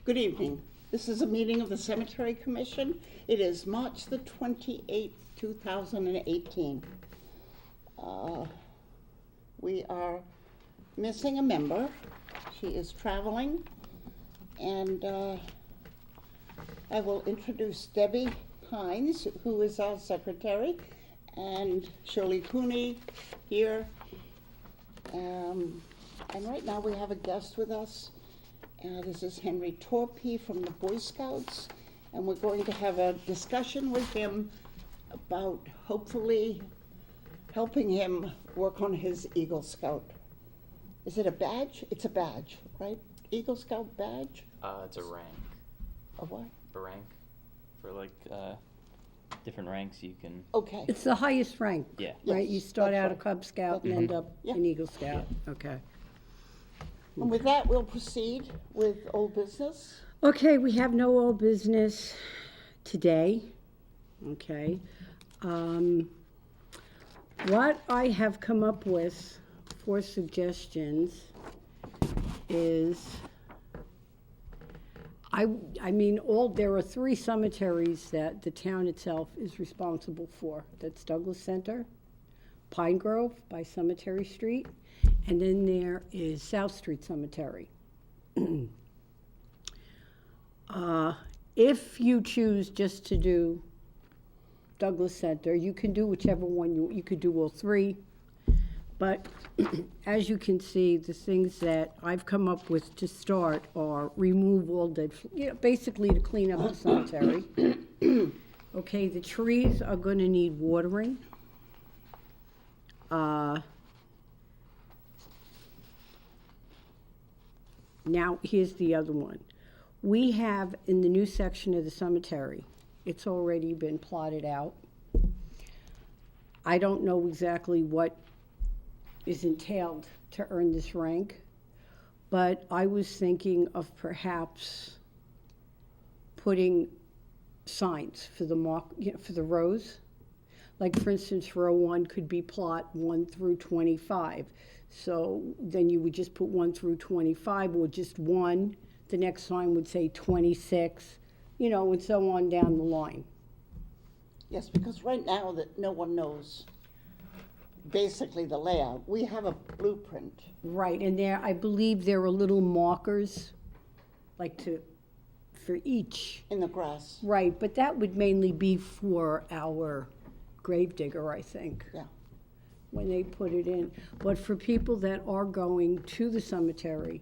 Good evening. This is a meeting of the Cemetery Commission. It is March the 28th, 2018. We are missing a member. She is traveling, and I will introduce Debbie Hines, who is our secretary, and Shirley Cooney here. And right now we have a guest with us. This is Henry Torpy from the Boy Scouts, and we're going to have a discussion with him about hopefully helping him work on his Eagle Scout. Is it a badge? It's a badge, right? Eagle Scout badge? It's a rank. A what? A rank. For like different ranks you can. Okay. It's the highest rank, Yeah. right? Yes, You start that's out a right. Cub Scout and Mhm. end up Yeah. an Eagle Scout. Okay. And with that, we'll proceed with old business. Okay, we have no old business today. Okay. What I have come up with for suggestions is, I mean, there are 3 cemeteries that the town itself is responsible for. That's Douglas Center, Pine Grove by Cemetery Street, and then there is South Street Cemetery. If you choose just to do Douglas Center, you can do whichever one you could do all 3. But as you can see, the things that I've come up with to start are remove all dead, basically to clean up the cemetery. Okay, the trees are going to need watering. Now, here's the other one. We have in the new section of the cemetery, it's already been plotted out. I don't know exactly what is entailed to earn this rank, but I was thinking of perhaps putting signs for the for the rows. Like, for instance, row 1 could be plot 1 through 25. So then you would just put 1 through 25, or just 1. The next sign would say 26, and so on down the line. Yes, because right now that no one knows basically the layout. We have a blueprint. Right, and I believe there are little markers, for each. In the grass. Right, but that would mainly be for our gravedigger, I think. Yeah. When they put it in. But for people that are going to the cemetery,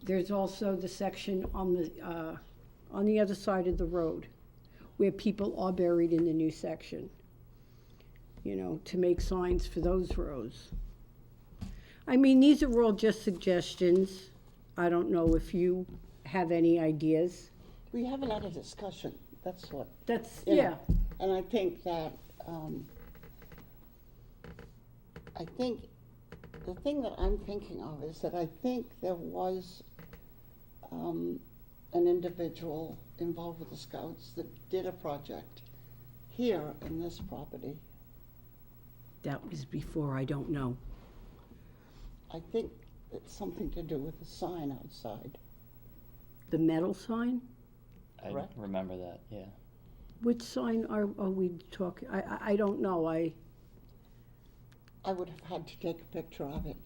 there's also the section on the other side of the road where people are buried in the new section, to make signs for those rows. I mean, these are all just suggestions. I don't know if you have any ideas. We haven't had a discussion, that's what. That's, you know. yeah. And I think that, the thing that I'm thinking of is that I think there was an individual involved with the Scouts that did a project here in this property. That was before, I don't know. I think it's something to do with the sign outside. The metal sign? I Correct. remember that, yeah. Which sign are we talking? I don't know. I would have had to take a picture of it.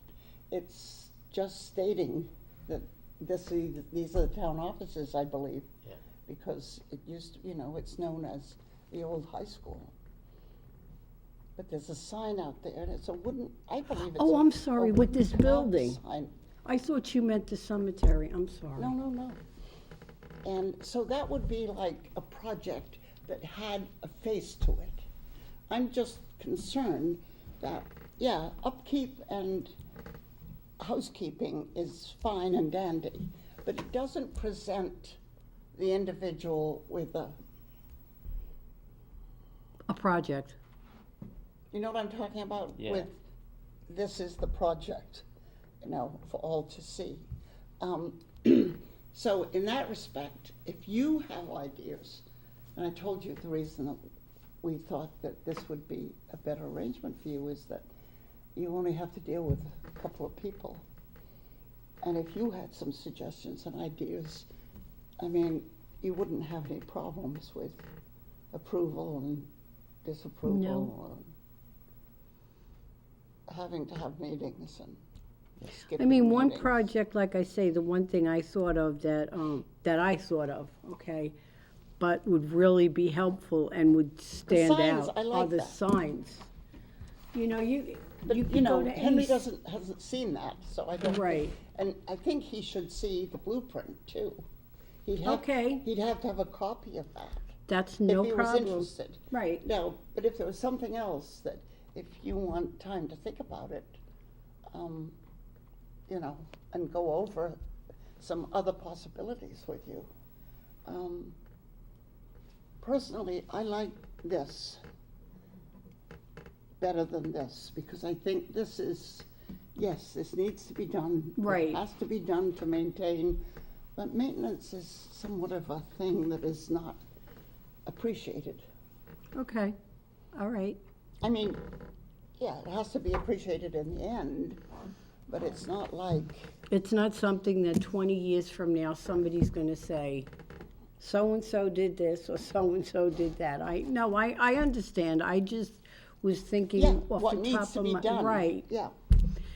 It's just stating that these are the town offices, I believe. Yeah. Because it used to, it's known as the old high school. But there's a sign out there, and it's a wooden, I believe it's Oh, a- I'm sorry, a with this wooden building. sign. I thought you meant the cemetery. I'm sorry. No. And so that would be like a project that had a face to it. I'm just concerned that, yeah, upkeep and housekeeping is fine and dandy, but it doesn't present the individual with A project. you know what I'm talking about? Yeah. With, this is the project, for all to see. So in that respect, if you have ideas, and I told you the reason that we thought that this would be a better arrangement for you is that you only have to deal with a couple of people. And if you had some suggestions and ideas, I mean, you wouldn't have any problems with approval and disapproval. No. Or having to have meetings and I skipping mean, one meetings. project, like I say, the one thing I thought of that I thought of, okay, but would really be helpful and would stand signs, out I are like the that. signs. You know, But, you you can go know, to Henry any, hasn't seen that, so I don't. Right. And I think he should see the blueprint too. Okay. He'd have to have a copy of that. that's no if he was problem. interested. Right, No, but if there was something else that, if you want time to think about it, you know, and go over some other possibilities with you. Personally, I like this better than this, because I think this is, yes, this needs to be done. Right. It has to be done to maintain, but maintenance is somewhat of a thing that is not appreciated. okay, all right. I mean, yeah, it has to be appreciated in the end, but it's not like, It's not something that 20 years from now, somebody's gonna say, so-and-so did this, or so-and-so did that. I understand, I just was thinking yeah, off what the needs top to of be my, done. right. Yeah.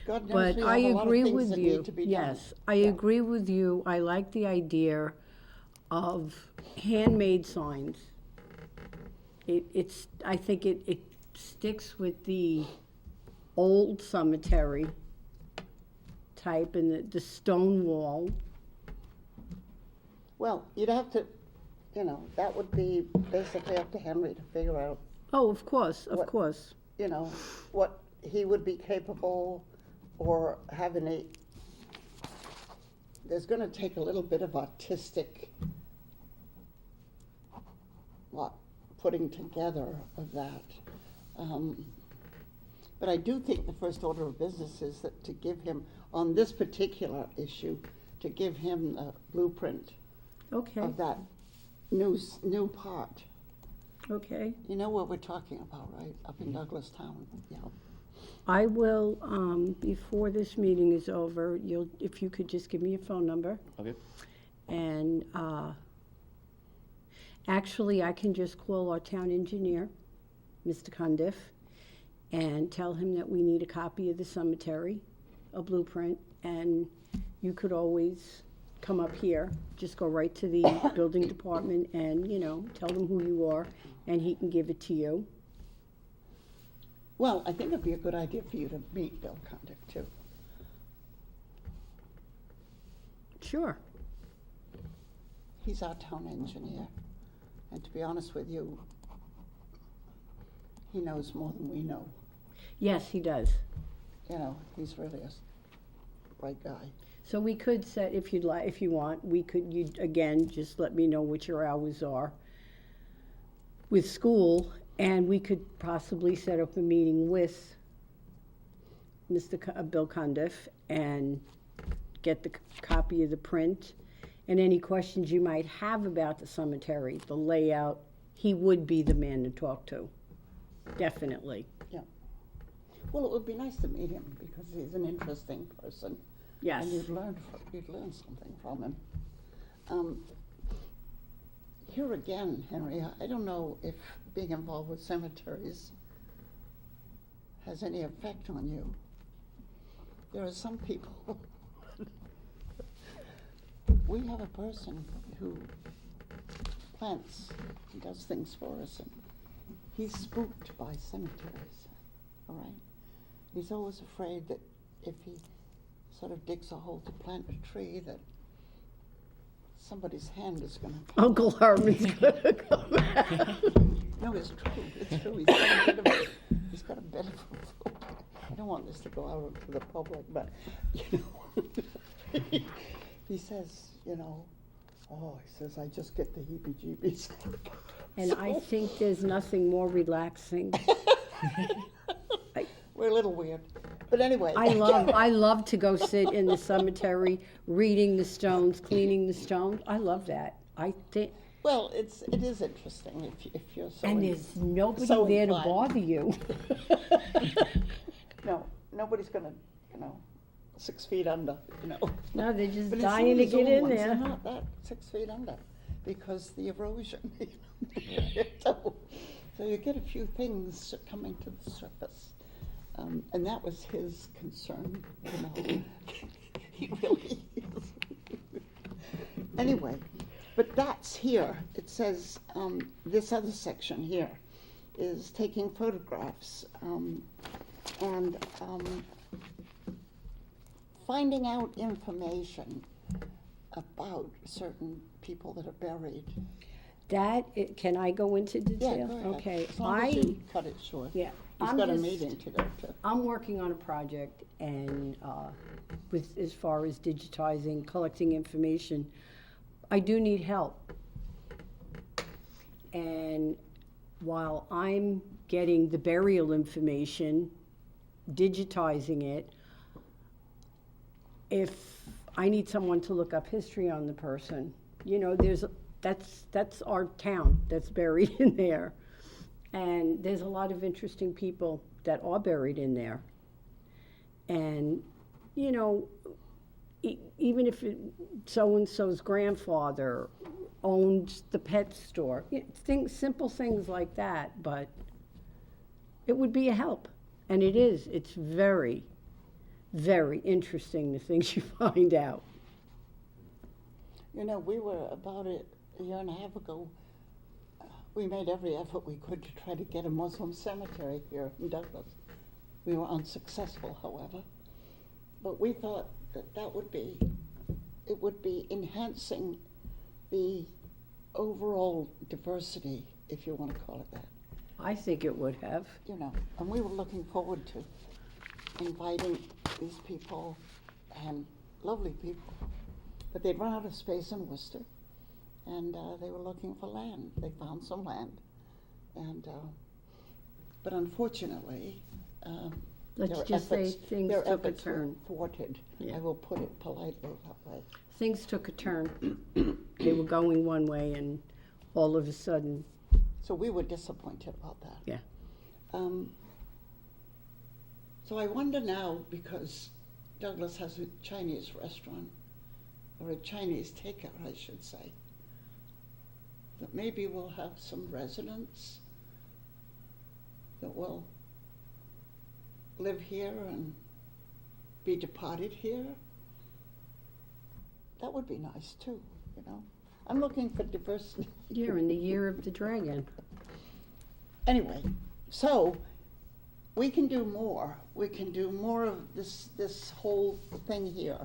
God knows But we I have a lot of agree things with that you, need to be done. yes, I Yeah. agree with you, I like the idea of handmade signs. I think it sticks with the old cemetery type and the stone wall. Well, you'd have to, you know, that would be basically up to Henry to figure out, Oh, of course, What- of course. you know, what he would be capable or having there's gonna take a little bit of artistic, putting together of that. But I do think the first order of business is that to give him, on this particular issue, to give him the blueprint Okay, of that new part. okay. You know what we're talking about, right? Up in Douglastown, yeah. I will, before this meeting is over, if you could just give me your phone number. Okay. And, actually, I can just call our town engineer, Mr. Cundiff, and tell him that we need a copy of the cemetery, a blueprint, and you could always come up here, just go right to the building department and, you know, tell them who you are, and he can give it to you. Well, I think it'd be a good idea for you to meet Bill Condick too. Sure. He's our town engineer, and to be honest with you, he knows more than we know. Yes, he does. You know, he's really a bright guy. So we could set, if you'd like, if you want, you again, just let me know what your hours are with school, and we could possibly set up a meeting with Bill Cundiff and get the copy of the print, and any questions you might have about the cemetery, the layout, he would be the man to talk to, definitely. Well, it would be nice to meet him because he's an interesting person. Yes. And you'd learn something from him. Here again, Henry, I don't know if being involved with cemeteries has any effect on you. There are some people, we have a person who plants and does things for us, and he's spooked by cemeteries, all right? He's always afraid that if he sort of digs a hole to plant a tree, that somebody's hand is gonna come. Uncle Herman's gonna come out. No, it's true, it's true. He's got a bit of a I don't want this to go out to the public, but, you know, he says, you know, he says, I just get the heebie-jeebies. And I think there's nothing more relaxing. We're a little weird, but anyway. I love to go sit in the cemetery, reading the stones, cleaning the stones. I love that. I think, Well, it is interesting if you're so. and there's nobody so there to inclined. bother you. No, nobody's gonna, you know, 6 feet under, you know. No, they're just But it's dying some to of these get old in ones, there. they're not that 6 feet under because the erosion. Yeah. So you get a few things coming to the surface. And that was his concern, you know. He really is. Anyway, but that's here. It says this other section here is taking photographs and finding out information about certain people that are buried. Can I go into detail? Yeah, go ahead. Okay, As long as you cut it short. yeah, He's I'm got a just- meeting to go to. I'm working on a project and with as far as digitizing, collecting information, I do need help. And while I'm getting the burial information, digitizing it, if I need someone to look up history on the person, you know, that's our town that's buried in there. And there's a lot of interesting people that are buried in there. And, you know, even if so-and-so's grandfather owned the pet store, simple things like that, but it would be a help. And it is. It's very, very interesting, the things you find out. You know, we were about a year and a half ago, we made every effort we could to try to get a Muslim cemetery here in Douglas. We were unsuccessful, however. But we thought that would be enhancing the overall diversity, if you want to call it that. I think it would have. You know, and we were looking forward to inviting these people, and lovely people. But they'd run out of space in Worcester, and they were looking for land. They found some land, and but unfortunately, Let's their just say efforts- things their took a efforts were turn. thwarted. Yeah. I will put it politely that way. Things took a turn. They were going one way and all of a sudden, So we were disappointed about that. yeah. So I wonder now, because Douglas has a Chinese restaurant, or a Chinese takeout, I should say, that maybe we'll have some residents that will live here and be departed here. That would be nice too, you know. I'm looking for diversity. You're in the year of the dragon. Anyway, so we can do more. We can do more of this whole thing here.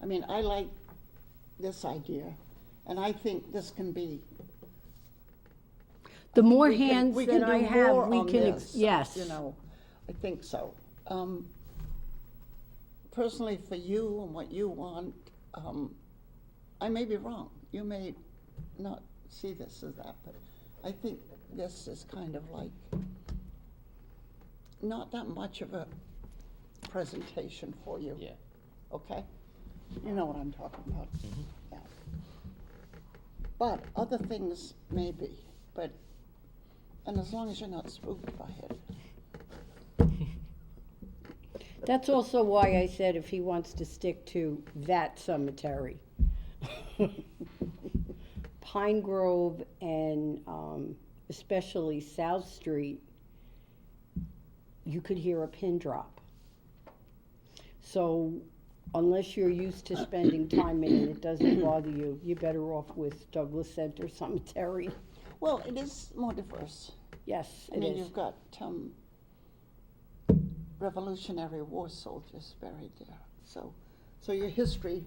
I mean, I like this idea, and I think this can be. The more we can- hands we that can I do have, more we on can, this, yes. You know, I think so. Personally, for you and what you want, I may be wrong. You may not see this as that, but I think this is kind of like not that much of a presentation for you. Yeah. Okay? You know what I'm talking about. Mhm. Yeah. But other things maybe, and as long as you're not spooked by it. That's also why I said if he wants to stick to that cemetery. Pine Grove and especially South Street, you could hear a pin drop. So unless you're used to spending time in it, it doesn't bother you. You're better off with Douglas Center Cemetery. Well, it is more diverse. Yes, I it mean, is. you've got Revolutionary War soldiers buried there. So your history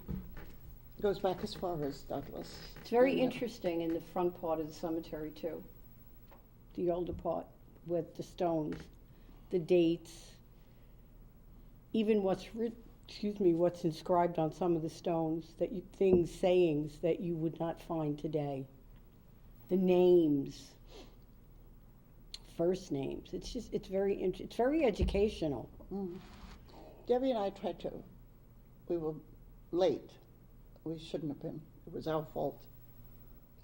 goes back as far as Douglas. It's very And, interesting in the front part of the cemetery too. The older part with the stones, the dates, even what's inscribed on some of the stones, sayings that you would not find today. The names, first names. It's very educational. Debbie and I we were late. We shouldn't have been. It was our fault.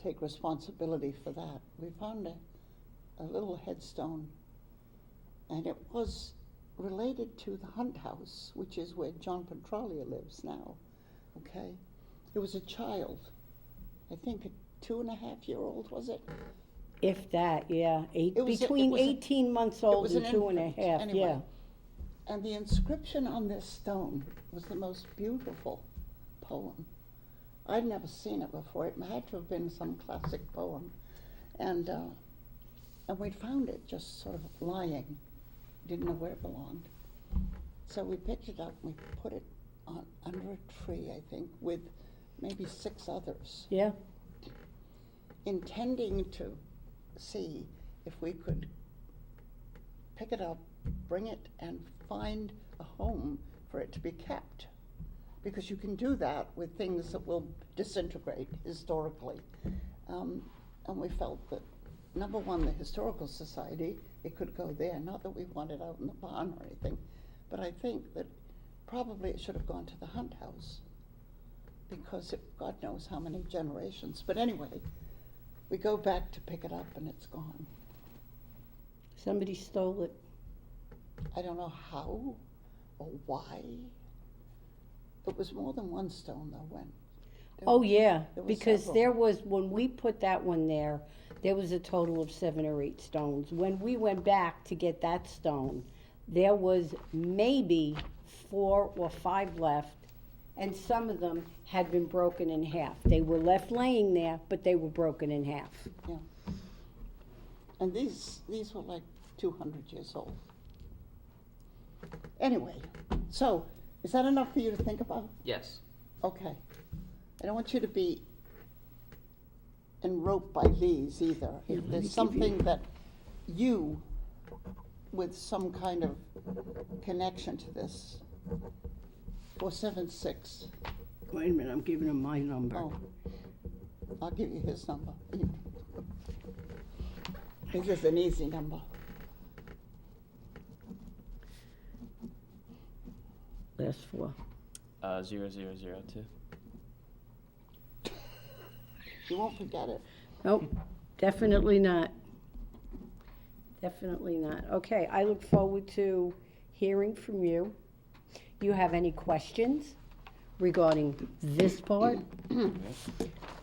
Take responsibility for that. We found a little headstone, and it was related to the Hunt House, which is where John Petralia lives now, okay? There was a child, I think a 2.5-year-old, was it? If that, yeah, It was between an- 18 months it old was and an 2.5, infant, yeah. anyway. And the inscription on this stone was the most beautiful poem. I'd never seen it before. It had to have been some classic poem. And we found it just sort of lying. Didn't know where it belonged. So we picked it up and we put it under a tree, I think, with maybe 6 others, Yeah, intending to see if we could pick it up, bring it, and find a home for it to be kept. Because you can do that with things that will disintegrate historically. And we felt that, number one, the Historical Society, it could go there. Not that we want it out in the barn or anything, but I think that probably it should have gone to the Hunt House, because God knows how many generations. But anyway, we go back to pick it up and it's gone. somebody stole it. I don't know how or why. It was more than one stone though, when. Oh, yeah, there were because several. there was, when we put that one there, there was a total of 7 or 8 stones. When we went back to get that stone, there was maybe 4 or 5 left, and some of them had been broken in half. They were left laying there, but they were broken in half. Yeah. And these were like 200 years old. Anyway, so is that enough for you to think about? Yes. Okay. I don't want you to be enroped by these either. Here, If let me there's give something that you, with some kind of connection to this, 476. Wait a minute, I'm giving him my number. Oh, I'll give you his number. This is an easy number. Last 4. 0002. You won't forget it. Nope, definitely not. Definitely not. Okay, I look forward to hearing from you. You have any questions regarding this part?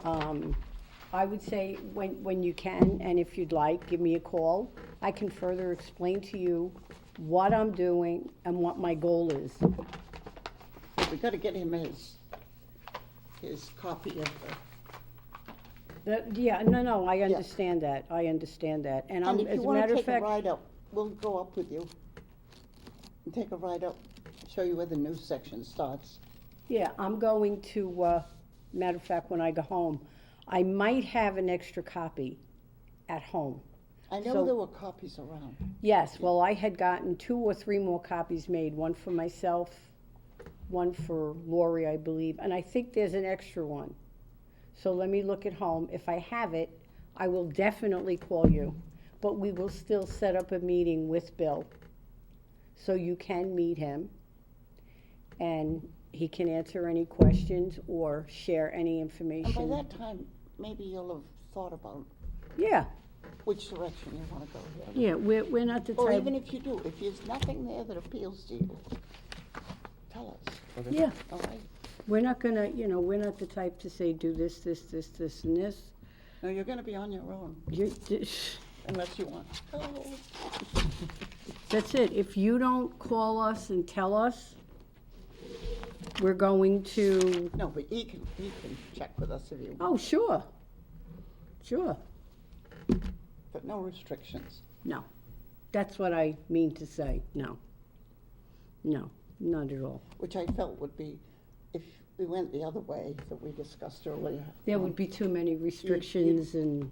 I would say when you can, and if you'd like, give me a call. I can further explain to you what I'm doing and what my goal is. We gotta get him his copy of Yeah, no, I understand that. I understand that. And I'm, and if as you a wanna matter of take a fact, ride up, we'll go up with you. And take a ride up, show you where the news section starts. yeah, I'm going to, matter of fact, when I go home, I might have an extra copy at home. I know So- there were copies around. Yes, well, I had gotten 2 or 3 more copies made, one for myself, one for Lori, I believe, and I think there's an extra one. So let me look at home. If I have it, I will definitely call you, but we will still set up a meeting with Bill, so you can meet him, and he can answer any questions or share any And by information. that time, maybe you'll have thought about Yeah, which direction you wanna go here. yeah, we're not the Or type. even if you do, if there's nothing there that appeals to you, tell us, Yeah, all right? we're not gonna, we're not the type to say, do this, this, this, this, and this. No, you're gonna be on your own, You, unless you want. Oh. that's it. If you don't call us and tell us, we're going to, No, but he can check with us if you want, oh, sure. Sure. but no restrictions. No. That's what I mean to say. No. No, not at all. Which I felt would be, if we went the other way that we discussed earlier. There would be too many restrictions and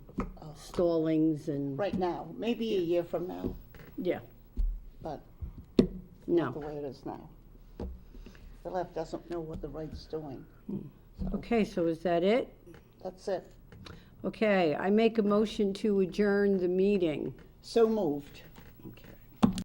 stallings and, Right now, maybe a year from now, yeah, but the no. way it is now. The left doesn't know what the right's doing. So Okay, so is that it? that's it. Okay, I make a motion to adjourn the meeting. So moved.